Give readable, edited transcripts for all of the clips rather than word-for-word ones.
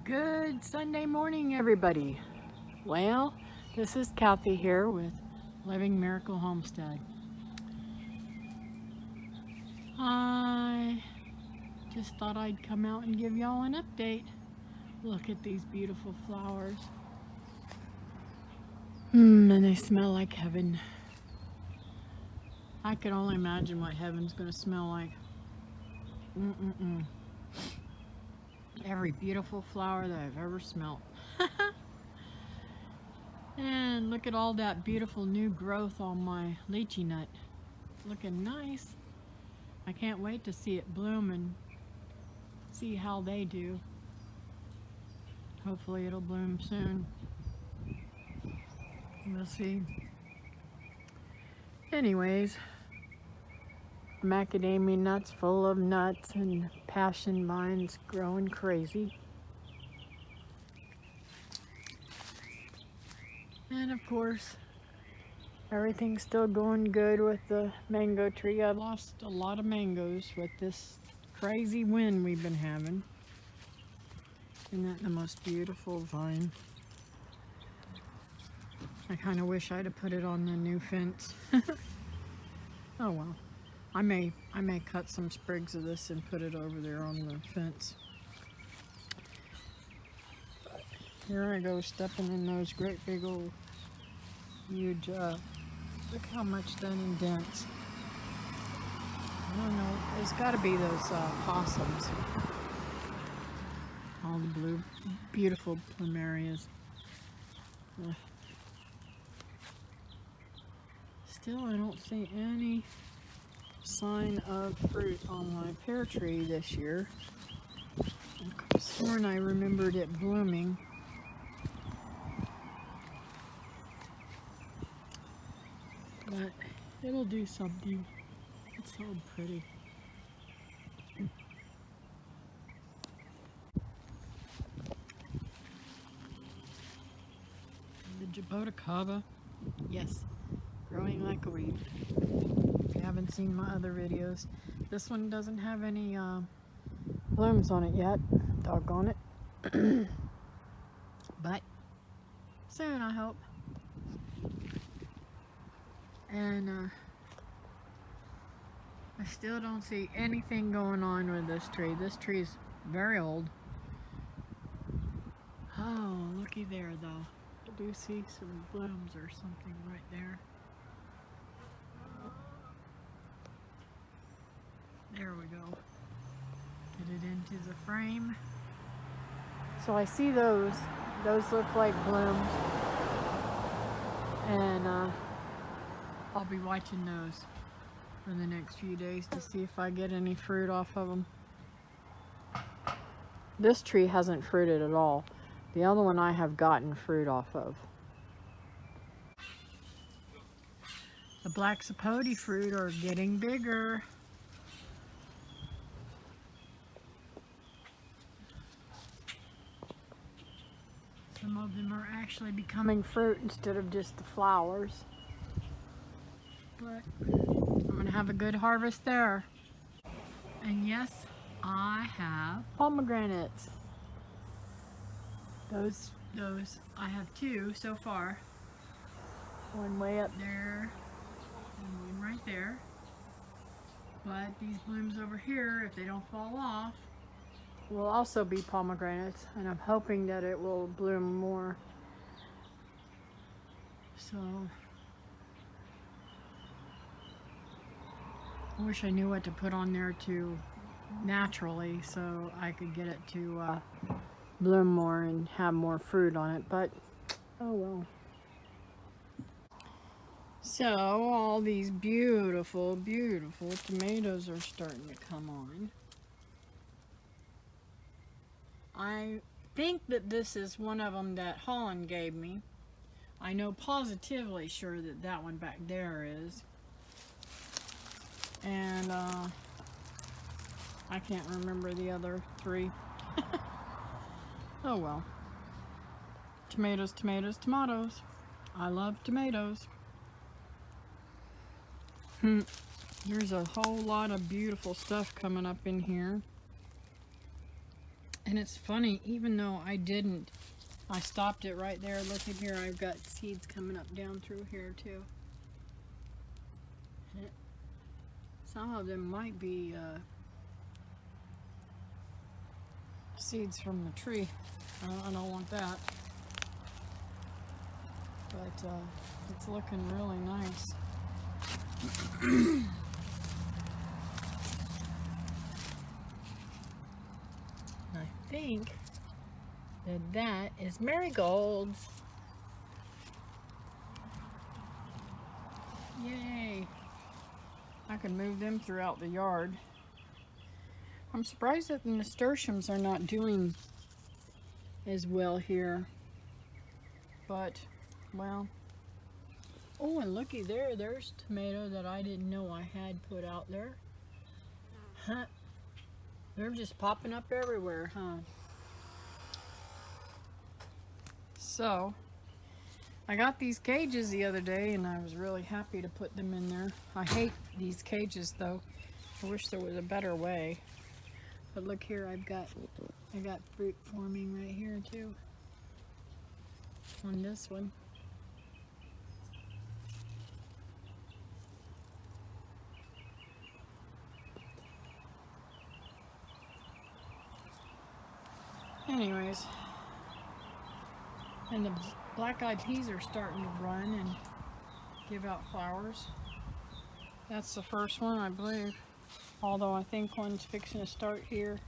Good Sunday morning, everybody. Well, this is Kathy here with Living Miracle Homestead. I just thought I'd come out and give y'all an update. Look at these beautiful flowers. And they smell like heaven. I can only imagine what heaven's gonna smell like. Every beautiful flower that I've ever smelt. And look at all that beautiful new growth on my lychee nut. Looking nice. I can't wait to see it bloom and see how they do. Hopefully it'll bloom soon. We'll see. Anyways, macadamia nuts full of nuts and passion vines growing crazy. And of course, everything's still going good with the mango tree. I lost a lot of mangoes with this crazy wind we've been having. Isn't that the most beautiful vine? I kind of wish I'd have put it on the new fence. Oh well. I may cut some sprigs of this and put it over there on the fence. But here I go stepping in those great big old huge, look how much that indents. I don't know, there's got to be those possums. All the blue, beautiful plumerias. Ugh. Still, I don't see any sign of fruit on my pear tree this year. I could have sworn I remembered it blooming. But it'll do something. It's so pretty. The Jaboticaba, yes, growing like a weed. If you haven't seen my other videos, this one doesn't have any blooms on it yet. Doggone it. But soon, I hope. And I still don't see anything going on with this tree. This tree's very old. Oh, looky there though. I do see some blooms or something right there. There we go. Get it into the frame. So I see those. Those look like blooms. And I'll be watching those for the next few days to see if I get any fruit off of them. This tree hasn't fruited at all. The other one I have gotten fruit off of. The black sapote fruit are getting bigger. Some of them are actually becoming fruit instead of just the flowers. But I'm gonna have a good harvest there. And yes, I have pomegranates. Those I have two so far. One way up there and one right there. But these blooms over here, if they don't fall off, will also be pomegranates, and I'm hoping that it will bloom more. So I wish I knew what to put on there to naturally so I could get it to bloom more and have more fruit on it, but oh well. So all these beautiful, beautiful tomatoes are starting to come on. I think that this is one of them that Holland gave me. I know positively sure that that one back there is. And I can't remember the other three. Oh well. Tomatoes, tomatoes, tomatoes. I love tomatoes. There's a whole lot of beautiful stuff coming up in here. And it's funny, even though I stopped it right there. Look at here, I've got seeds coming up down through here too. Some of them might be seeds from the tree. I don't want that. But it's looking really nice. I think that is marigolds. Yay! I can move them throughout the yard. I'm surprised that the nasturtiums are not doing as well here. But, well. Oh, and looky there, there's tomato that I didn't know I had put out there. Huh. They're just popping up everywhere, huh? So, I got these cages the other day and I was really happy to put them in there. I hate these cages though. I wish there was a better way. But look here, I got fruit forming right here too. On this one. Anyways, and the black-eyed peas are starting to run and give out flowers. That's the first one, I believe. Although I think one's fixing to start here.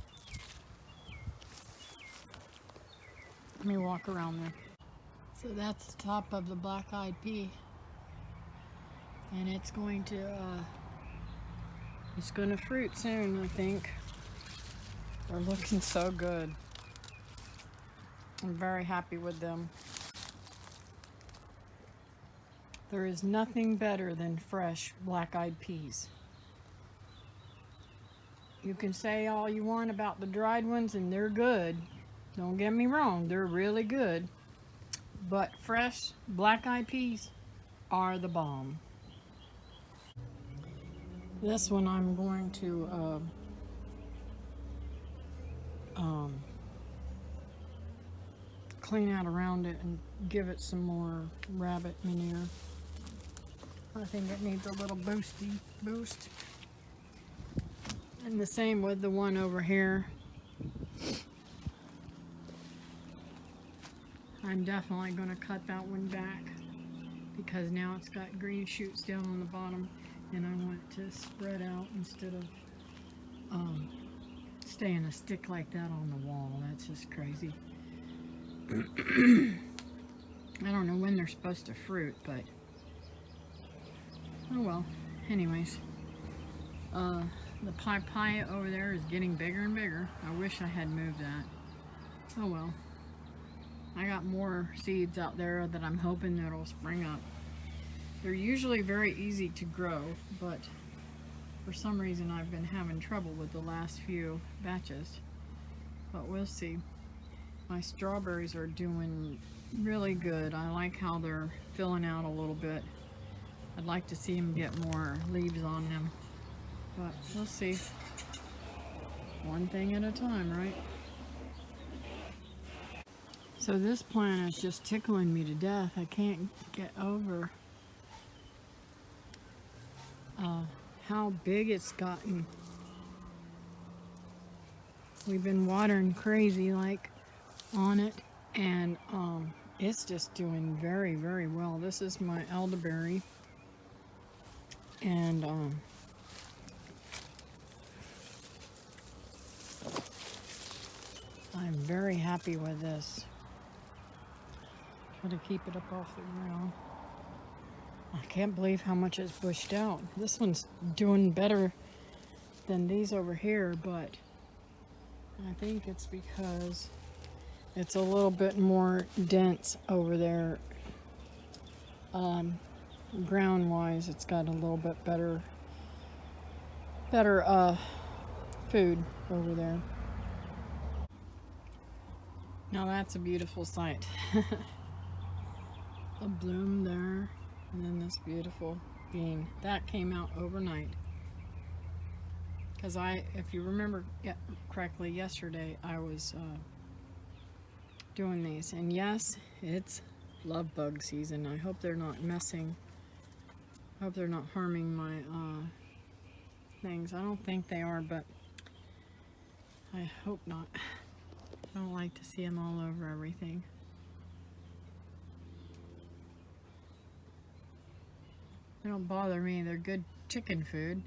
Let me walk around there. So that's the top of the black-eyed pea. And it's going to fruit soon, I think. They're looking so good. I'm very happy with them. There is nothing better than fresh black-eyed peas. You can say all you want about the dried ones, and they're good. Don't get me wrong, they're really good. But fresh black-eyed peas are the bomb. This one I'm going to clean out around it and give it some more rabbit manure. I think it needs a little boost. And the same with the one over here. I'm definitely going to cut that one back because now it's got green shoots down on the bottom and I want it to spread out instead of staying a stick like that on the wall. That's just crazy. I don't know when they're supposed to fruit, but oh well. Anyways, the papaya over there is getting bigger and bigger. I wish I had moved that. Oh well. I got more seeds out there that I'm hoping that'll spring up. They're usually very easy to grow, but for some reason I've been having trouble with the last few batches. But we'll see. My strawberries are doing really good. I like how they're filling out a little bit. I'd like to see them get more leaves on them. But we'll see. One thing at a time, right? So this plant is just tickling me to death. I can't get over how big it's gotten. We've been watering crazy like on it, and it's just doing very, very well. This is my elderberry, and I'm very happy with this. Try to keep it up off the ground. I can't believe how much it's bushed out. This one's doing better than these over here, but I think it's because it's a little bit more dense over there. Ground-wise, it's got a little bit better food over there. Now that's a beautiful sight. A bloom there, and then this beautiful bean. That came out overnight. Because if you remember correctly, yesterday I was doing these, and yes, it's love bug season. I hope they're not hope they're not harming my things. I don't think they are, but I hope not. I don't like to see them all over everything. They don't bother me. They're good chicken food,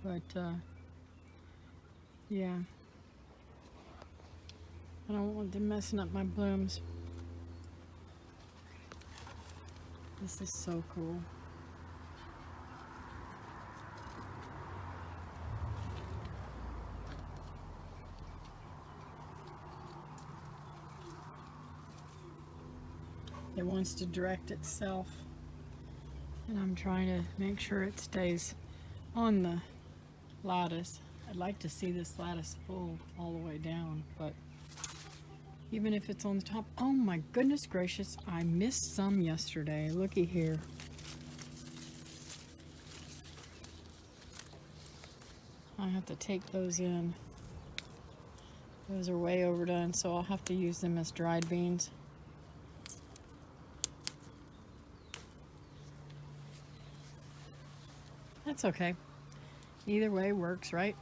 but yeah, I don't want them messing up my blooms. This is so cool. It wants to direct itself, and I'm trying to make sure it stays on the lattice. I'd like to see this lattice full all the way down, but even if it's on the top. Oh my goodness gracious, I missed some yesterday. Looky here. I have to take those in. Those are way overdone, so I'll have to use them as dried beans. That's okay. Either way works, right?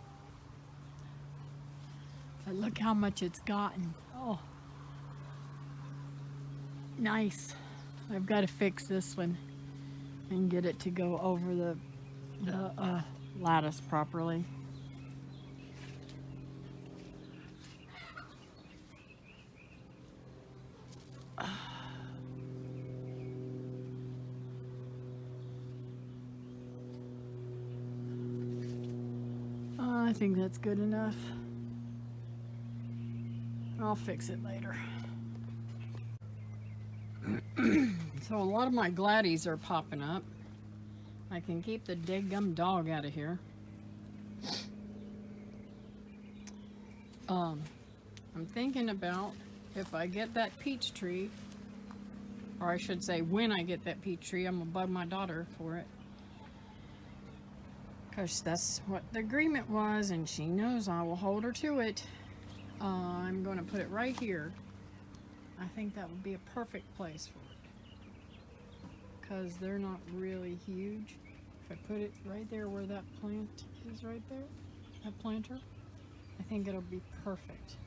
But look how much it's gotten. Oh, nice. I've got to fix this one and get it to go over the lattice properly. I think that's good enough. I'll fix it later. So a lot of my gladdies are popping up. I can keep the deadgum dog out of here. I'm thinking about if I get that peach tree, or I should say when I get that peach tree, I'm gonna bug my daughter for it. Because that's what the agreement was, and she knows I will hold her to it. I'm going to put it right here. I think that would be a perfect place for it. Because they're not really huge. If I put it right there where that plant is right there, that planter, I think it'll be perfect.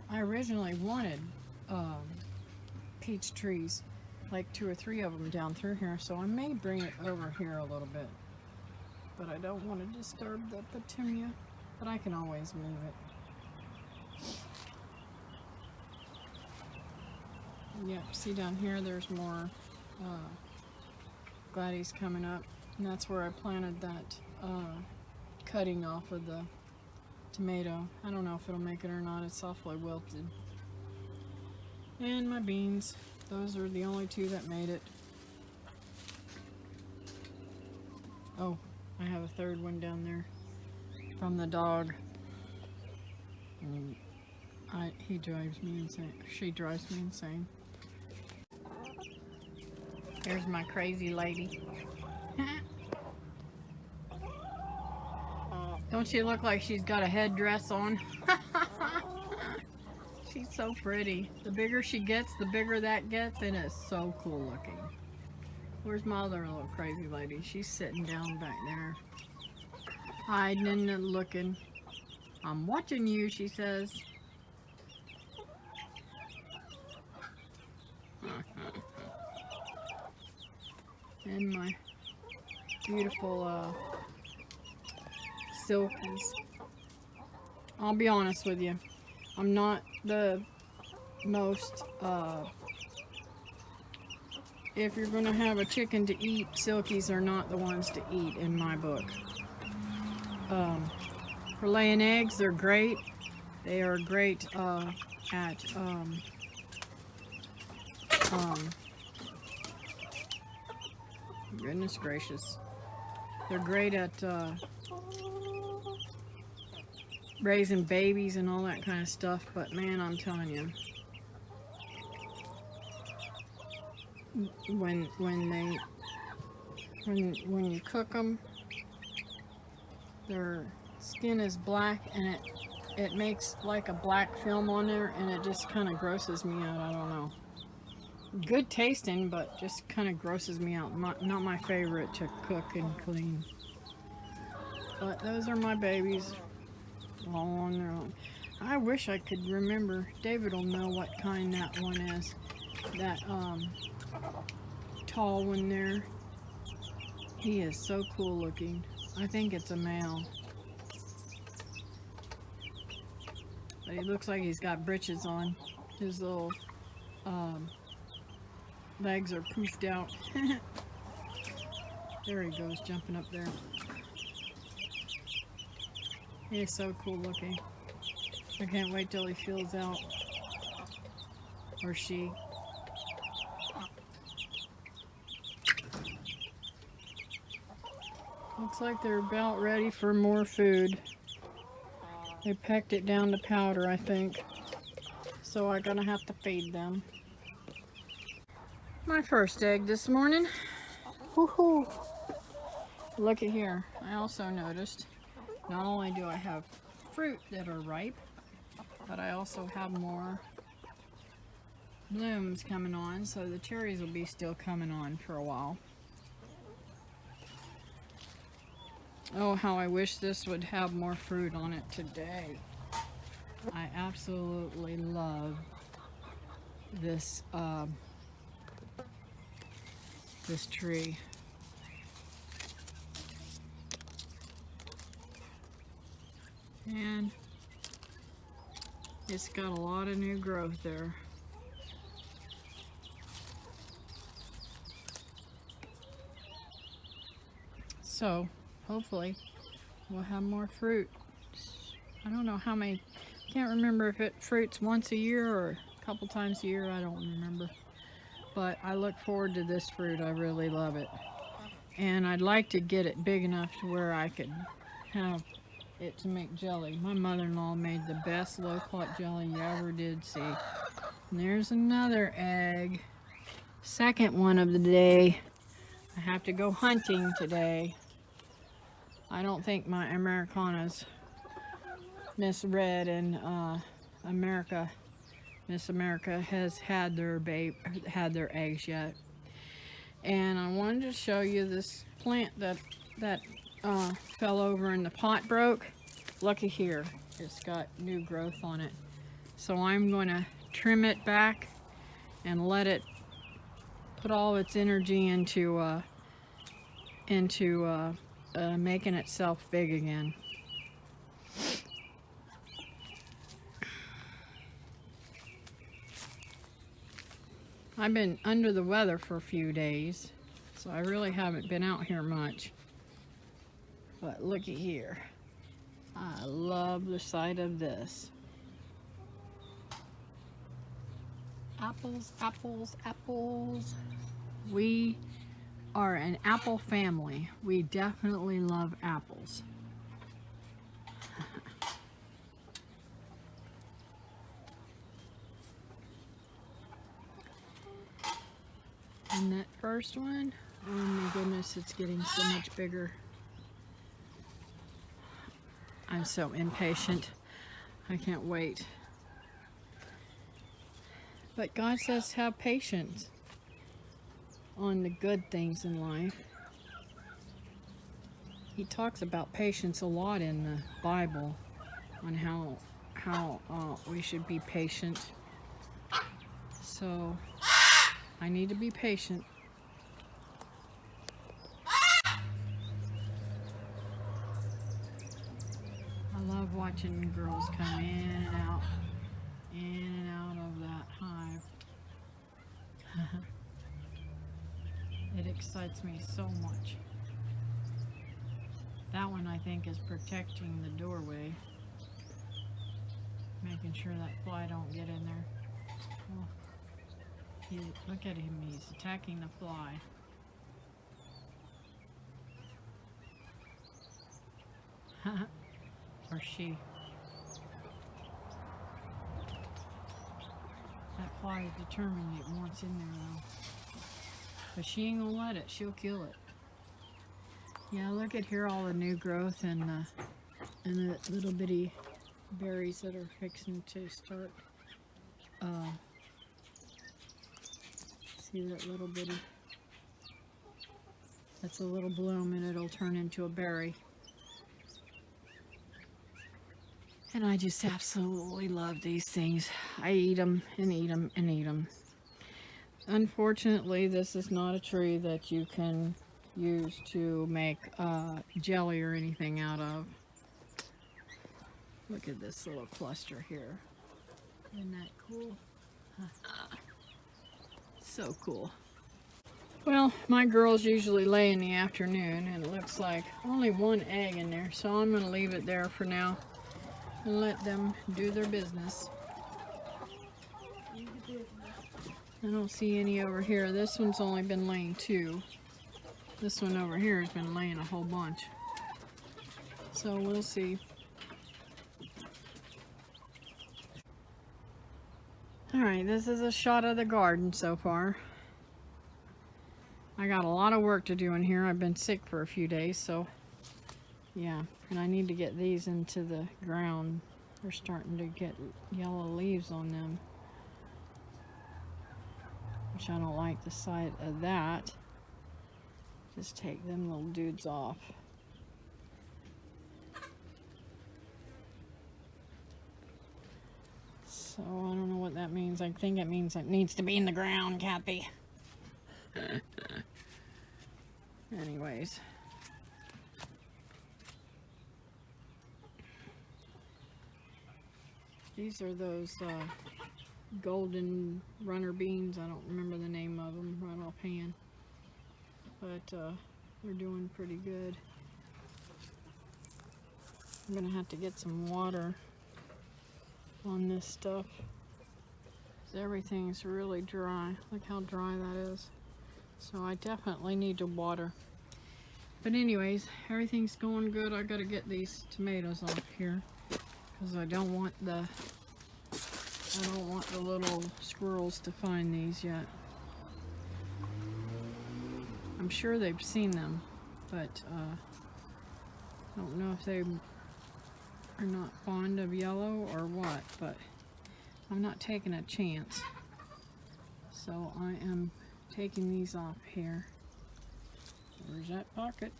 I originally wanted peach trees, like 2 or 3 of them down through here, so I may bring it over here a little bit, but I don't want to disturb the petunia, but I can always move it. Yep, see down here there's more gladdies coming up, and that's where I planted that cutting off of the tomato. I don't know if it'll make it or not. It's awfully wilted. And my beans. Those are the only 2 that made it. Oh, I have a 3rd one down there from the dog. And he drives me insane. She drives me insane. Here's my crazy lady. Don't she look like she's got a headdress on? She's so pretty. The bigger she gets, the bigger that gets, and it's so cool looking. Where's my other little crazy lady? She's sitting down back there, hiding and looking. I'm watching you, she says. And my beautiful silkies. I'll be honest with you. I'm not the most, if you're going to have a chicken to eat, silkies are not the ones to eat in my book. For laying eggs, they're great. They are great at goodness gracious. They're great at raising babies and all that kind of stuff, but man, I'm telling you, when you cook them, their skin is black, and it makes like a black film on there, and it just kind of grosses me out. I don't know. Good tasting, but just kind of grosses me out. Not my favorite to cook and clean. But those are my babies, all on their own. I wish I could remember. David will know what kind that one is. That tall one there. He is so cool looking. I think it's a male. But he looks like he's got britches on. His little legs are poofed out. There he goes, jumping up there. He is so cool looking. I can't wait till he fills out. Or she. Looks like they're about ready for more food. They pecked it down to powder, I think. So I'm gonna have to feed them. My first egg this morning. Woohoo! Look at here. I also noticed not only do I have fruit that are ripe, but I also have more blooms coming on, so the cherries will be still coming on for a while. Oh, how I wish this would have more fruit on it today. I absolutely love this this tree. And it's got a lot of new growth there. So hopefully we'll have more fruit. I don't know how many, can't remember if it fruits once a year or a couple times a year, I don't remember. But I look forward to this fruit. I really love it. And I'd like to get it big enough to where I could have it to make jelly. My mother-in-law made the best loquat jelly you ever did see. And there's another egg. Second one of the day. I have to go hunting today. I don't think my Americanas, Miss Red and Miss America has had their eggs yet. And I wanted to show you this plant that fell over and the pot broke. Looky here, it's got new growth on it. So I'm going to trim it back and let it put all its energy into making itself big again. I've been under the weather for a few days, so I really haven't been out here much. But looky here. I love the sight of this. Apples, apples, apples. We are an apple family. We definitely love apples. And that first one, oh my goodness, it's getting so much bigger. I'm so impatient. I can't wait. But God says have patience on the good things in life. He talks about patience a lot in the Bible, on how we should be patient. So I need to be patient. I love watching girls come in and out of that hive. It excites me so much. That one I think is protecting the doorway, making sure that fly don't get in there. Oh, look at him, he's attacking the fly. Or she. That fly is determined it wants in there though. But she ain't gonna let it, she'll kill it. Yeah, look at here, all the new growth and the little bitty berries that are fixing to start. See that little bitty? That's a little bloom and it'll turn into a berry. And I just absolutely love these things. I eat them and eat them and eat them. Unfortunately, this is not a tree that you can use to make jelly or anything out of. Look at this little cluster here. Isn't that cool? So cool. Well, my girls usually lay in the afternoon, and it looks like only one egg in there, so I'm going to leave it there for now and let them do their business. I don't see any over here. This one's only been laying 2. This one over here has been laying a whole bunch. So we'll see. Alright, this is a shot of the garden so far. I got a lot of work to do in here. I've been sick for a few days, so yeah. And I need to get these into the ground. They're starting to get yellow leaves on them, which I don't like the sight of that. Just take them little dudes off. So I don't know what that means. I think it means it needs to be in the ground, Kathy. Anyways. These are those golden runner beans. I don't remember the name of them right offhand. But they're doing pretty good. I'm going to have to get some water on this stuff. Everything's really dry. Look how dry that is. So I definitely need to water. But anyways, everything's going good. I got to get these tomatoes off here because I don't want the little squirrels to find these yet. I'm sure they've seen them, but I don't know if they are not fond of yellow or what, but I'm not taking a chance. So I am taking these off here. Where's that pocket?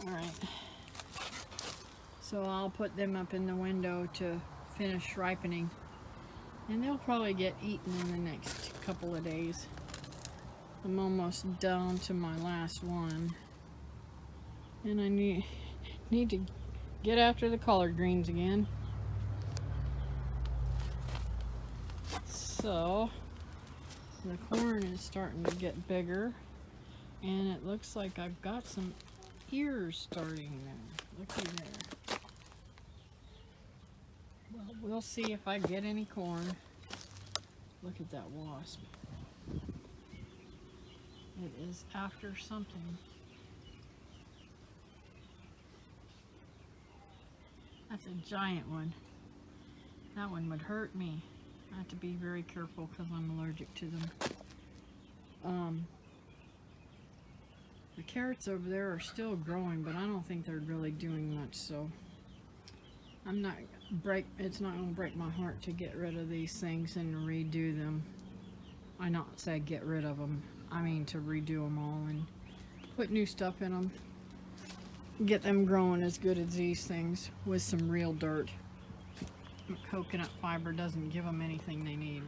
Alright. So I'll put them up in the window to finish ripening. And they'll probably get eaten in the next couple of days. I'm almost down to my last one. And I need to get after the collard greens again. So the corn is starting to get bigger, and it looks like I've got some ears starting there. Looky there. Well, we'll see if I get any corn. Look at that wasp. It is after something. That's a giant one. That one would hurt me. I have to be very careful because I'm allergic to them. The carrots over there are still growing, but I don't think they're really doing much, so it's not going to break my heart to get rid of these things and redo them. I not say get rid of them, I mean to redo them all and put new stuff in them. Get them growing as good as these things with some real dirt. Coconut fiber doesn't give them anything they need.